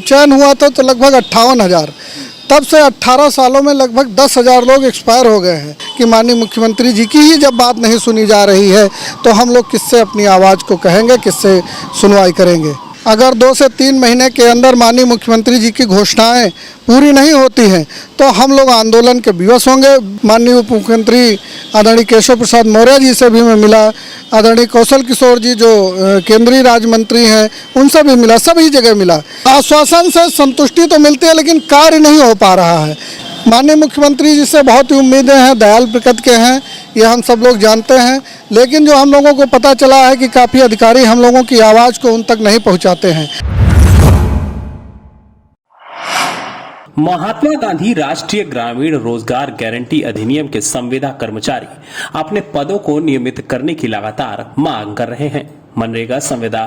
चयन हुआ था तो लगभग 58,000, तब से 18 सालों में लगभग 10,000 लोग एक्सपायर हो गए हैं कि माननीय मुख्यमंत्री जी की ही जब बात नहीं सुनी जा रही है तो हम लोग किससे अपनी आवाज़ को कहेंगे, किससे सुनवाई करेंगे। अगर 2 से 3 महीने के अंदर माननीय मुख्यमंत्री जी की घोषणाएं पूरी नहीं होती हैं तो हम लोग आंदोलन के विवश होंगे। माननीय उप मुख्यमंत्री आदरणीय केशव प्रसाद मौर्य जी से भी मैं मिला, आदरणीय कौशल किशोर जी जो केंद्रीय राज्य मंत्री हैं उनसे भी मिला, सभी जगह मिला। आश्वासन से संतुष्टि तो मिलती है लेकिन कार्य नहीं हो पा रहा है। माननीय मुख्यमंत्री जी से बहुत ही उम्मीदें हैं, दयाल प्रकृति के हैं, ये हम सब लोग जानते हैं, लेकिन जो हम लोगों को पता चला है कि काफ़ी अधिकारी हम लोगों की आवाज़ को उन तक नहीं पहुंचाते हैं। महात्मा गांधी राष्ट्रीय ग्रामीण रोजगार गारंटी अधिनियम के संविदा कर्मचारी अपने पदों को नियमित करने की लगातार मांग कर रहे हैं। मनरेगा संविदा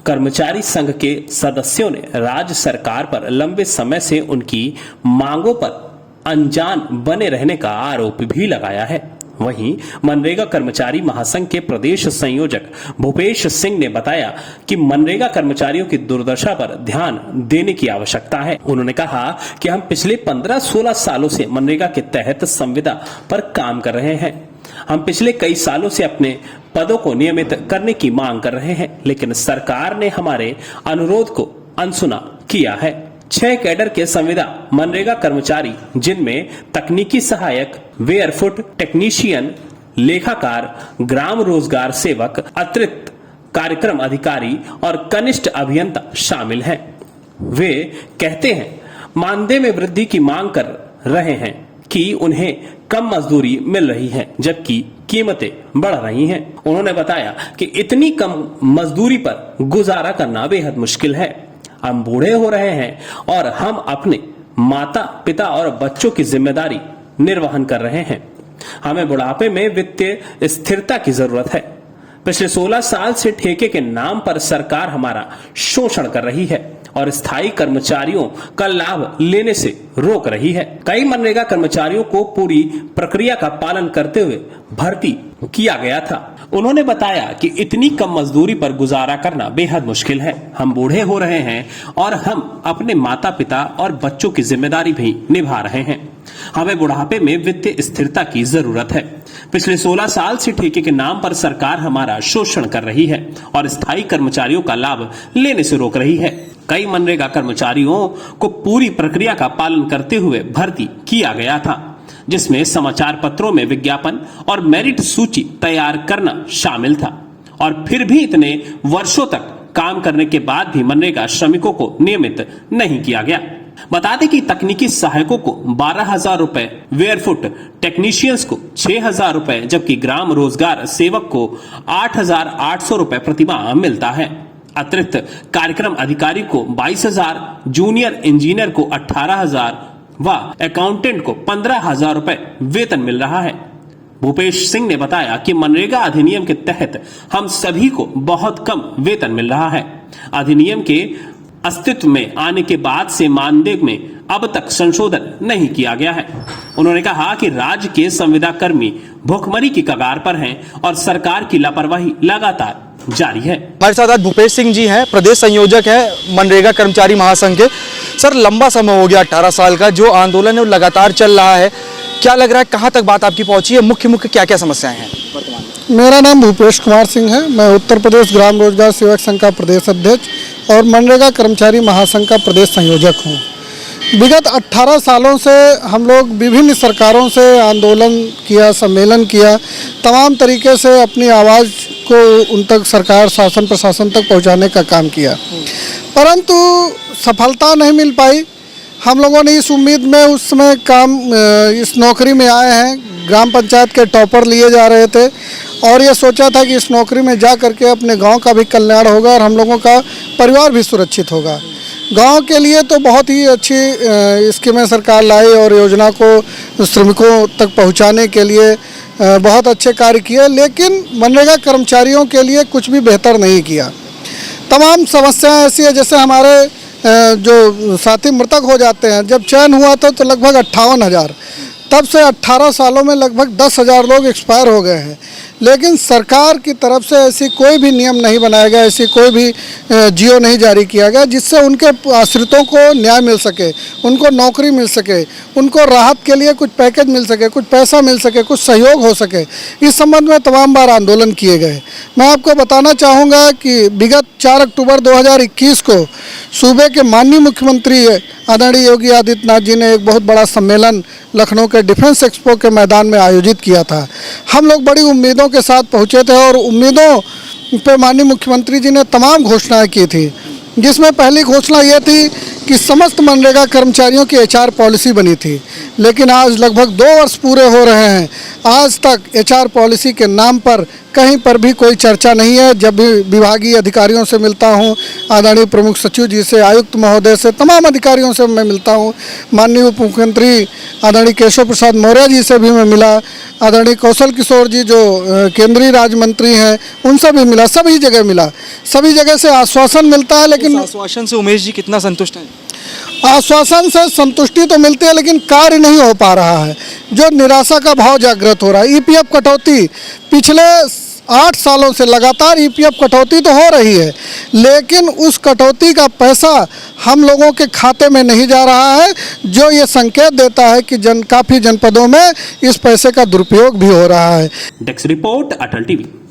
कर्मचारी संघ के सदस्यों ने राज्य सरकार पर लंबे समय से उनकी मांगों पर अनजान बने रहने का आरोप भी लगाया है। वहीं मनरेगा कर्मचारी महासंघ के प्रदेश संयोजक भूपेश सिंह ने बताया कि मनरेगा कर्मचारियों की दुर्दशा पर ध्यान देने की आवश्यकता है। उन्होंने कहा कि हम पिछले 15-16 सालों से मनरेगा के तहत संविदा पर काम कर रहे हैं। हम पिछले कई सालों से अपने पदों को नियमित करने की मांग कर रहे हैं, लेकिन सरकार ने हमारे अनुरोध को अनसुना किया है। 6 कैडर के संविदा मनरेगा कर्मचारी, जिनमें तकनीकी सहायक, वेयरफुट टेक्नीशियन, लेखाकार, ग्राम रोजगार सेवक, अतिरिक्त कार्यक्रम अधिकारी और कनिष्ठ अभियंता शामिल हैं। वे कहते हैं मानदेय में वृद्धि की मांग कर रहे हैं कि उन्हें कम मजदूरी मिल रही है जबकि कीमतें बढ़ रही हैं। उन्होंने बताया कि इतनी कम मजदूरी पर गुजारा करना बेहद मुश्किल है। हम बूढ़े हो रहे हैं और हम अपने माता पिता और बच्चों की जिम्मेदारी निर्वहन कर रहे हैं। हमें बुढ़ापे में वित्तीय स्थिरता की जरूरत है। पिछले 16 साल से ठेके के नाम पर सरकार हमारा शोषण कर रही है और स्थायी कर्मचारियों का लाभ लेने से रोक रही है। कई मनरेगा कर्मचारियों को पूरी प्रक्रिया का पालन करते हुए भर्ती किया गया था। उन्होंने बताया कि इतनी कम मजदूरी पर गुजारा करना बेहद मुश्किल है। हम बूढ़े हो रहे हैं और हम अपने माता पिता और बच्चों की जिम्मेदारी भी निभा रहे हैं। हमें बुढ़ापे में वित्तीय स्थिरता की जरूरत है। पिछले 16 साल से ठेके के नाम पर सरकार हमारा शोषण कर रही है और स्थायी कर्मचारियों का लाभ लेने से रोक रही है। कई मनरेगा कर्मचारियों को पूरी प्रक्रिया का पालन करते हुए भर्ती किया गया था, जिसमें समाचार पत्रों में विज्ञापन और मेरिट सूची तैयार करना शामिल था, और फिर भी इतने वर्षों तक काम करने के बाद भी मनरेगा श्रमिकों को नियमित नहीं किया गया। बता दें कि तकनीकी सहायकों को 12,000 रुपए, वेयरफुट टेक्नीशियंस को 6,000 रुपए, जबकि ग्राम रोजगार सेवक को 8,800 रुपए प्रतिमाह मिलता है। अतिरिक्त कार्यक्रम अधिकारी को 22,000, जूनियर इंजीनियर को 18,000 व अकाउंटेंट को 15,000 रुपए वेतन मिल रहा है। भूपेश सिंह ने बताया कि मनरेगा अधिनियम के तहत हम सभी को बहुत कम वेतन मिल रहा है। अधिनियम के अस्तित्व में आने के बाद से मानदेय में अब तक संशोधन नहीं किया गया है। उन्होंने कहा कि राज्य के संविदा कर्मी भूखमरी की कगार पर हैं और सरकार की लापरवाही लगातार जारी है। हमारे साथ आज भूपेश सिंह जी हैं, प्रदेश संयोजक है मनरेगा कर्मचारी महासंघ के। सर, लंबा समय हो गया, 18 साल का जो आंदोलन है वो लगातार चल रहा है। क्या लग रहा है, कहाँ तक बात आपकी पहुंची है? मुख्य क्या क्या समस्याएं हैं वर्तमान में? मेरा नाम भूपेश कुमार सिंह है। मैं उत्तर प्रदेश ग्राम रोजगार सेवक संघ का प्रदेश अध्यक्ष और मनरेगा कर्मचारी महासंघ का प्रदेश संयोजक हूँ। विगत 18 सालों से हम लोग विभिन्न सरकारों से आंदोलन किया, सम्मेलन किया, तमाम तरीके से अपनी आवाज़ को उन तक सरकार शासन प्रशासन तक पहुंचाने का काम किया, परंतु सफलता नहीं मिल पाई। हम लोगों ने इस उम्मीद में उस समय इस नौकरी में आए हैं, ग्राम पंचायत के टॉपर लिए जा रहे थे और ये सोचा था कि इस नौकरी में जा करके अपने गांव का भी कल्याण होगा और हम लोगों का परिवार भी सुरक्षित होगा। गांव के लिए तो बहुत ही अच्छी स्कीमें सरकार लाई और योजना को श्रमिकों तक पहुंचाने के लिए बहुत अच्छे कार्य किए, लेकिन मनरेगा कर्मचारियों के लिए कुछ भी बेहतर नहीं किया। तमाम समस्याएं ऐसी है, जैसे हमारे जो साथी मृतक हो जाते हैं, जब चयन हुआ था तो लगभग 58,000, तब से 18 सालों में लगभग 10,000 लोग एक्सपायर हो गए हैं, लेकिन सरकार की तरफ से ऐसी कोई भी नियम नहीं बनाया गया, ऐसी कोई भी जियो नहीं जारी किया गया जिससे उनके आश्रितों को न्याय मिल सके, उनको नौकरी मिल सके, उनको राहत के लिए कुछ पैकेज मिल सके, कुछ पैसा मिल सके, कुछ सहयोग हो सके। इस संबंध में तमाम बार आंदोलन किए गए। मैं आपको बताना चाहूँगा कि विगत 4 अक्टूबर 2021 को सूबे के माननीय मुख्यमंत्री आदरणीय योगी आदित्यनाथ जी ने एक बहुत बड़ा सम्मेलन लखनऊ के डिफेंस एक्सपो के मैदान में आयोजित किया था। हम लोग बड़ी उम्मीदों के साथ पहुँचे थे और उम्मीदों पे माननीय मुख्यमंत्री जी ने तमाम घोषणाएं की थी, जिसमें पहली घोषणा ये थी कि समस्त मनरेगा कर्मचारियों की HR पॉलिसी बनी थी। लेकिन आज लगभग 2 वर्ष पूरे हो रहे हैं, आज तक HR पॉलिसी के नाम पर कहीं पर भी कोई चर्चा नहीं है। जब भी विभागीय अधिकारियों से मिलता हूं, आदरणीय प्रमुख सचिव जी से, आयुक्त महोदय से, तमाम अधिकारियों से मैं मिलता हूं, माननीय उप मुख्यमंत्री आदरणीय केशव प्रसाद मौर्य जी से भी मैं मिला, आदरणीय कौशल किशोर जी जो केंद्रीय राज्य मंत्री हैं उनसे भी मिला, सभी जगह मिला, सभी जगह से आश्वासन मिलता है। लेकिन आश्वासन से उमेश जी कितना संतुष्ट हैं? आश्वासन से संतुष्टि तो मिलती है लेकिन कार्य नहीं हो पा रहा है, जो निराशा का भाव जागृत हो रहा है। EPF कटौती पिछले 8 सालों से लगातार EPF कटौती तो हो रही है, लेकिन उस कटौती का पैसा हम लोगों के खाते में नहीं जा रहा है, जो ये संकेत देता है कि काफ़ी जनपदों में इस पैसे का दुरुपयोग भी हो रहा है। डेस्क रिपोर्ट, अटल टीवी।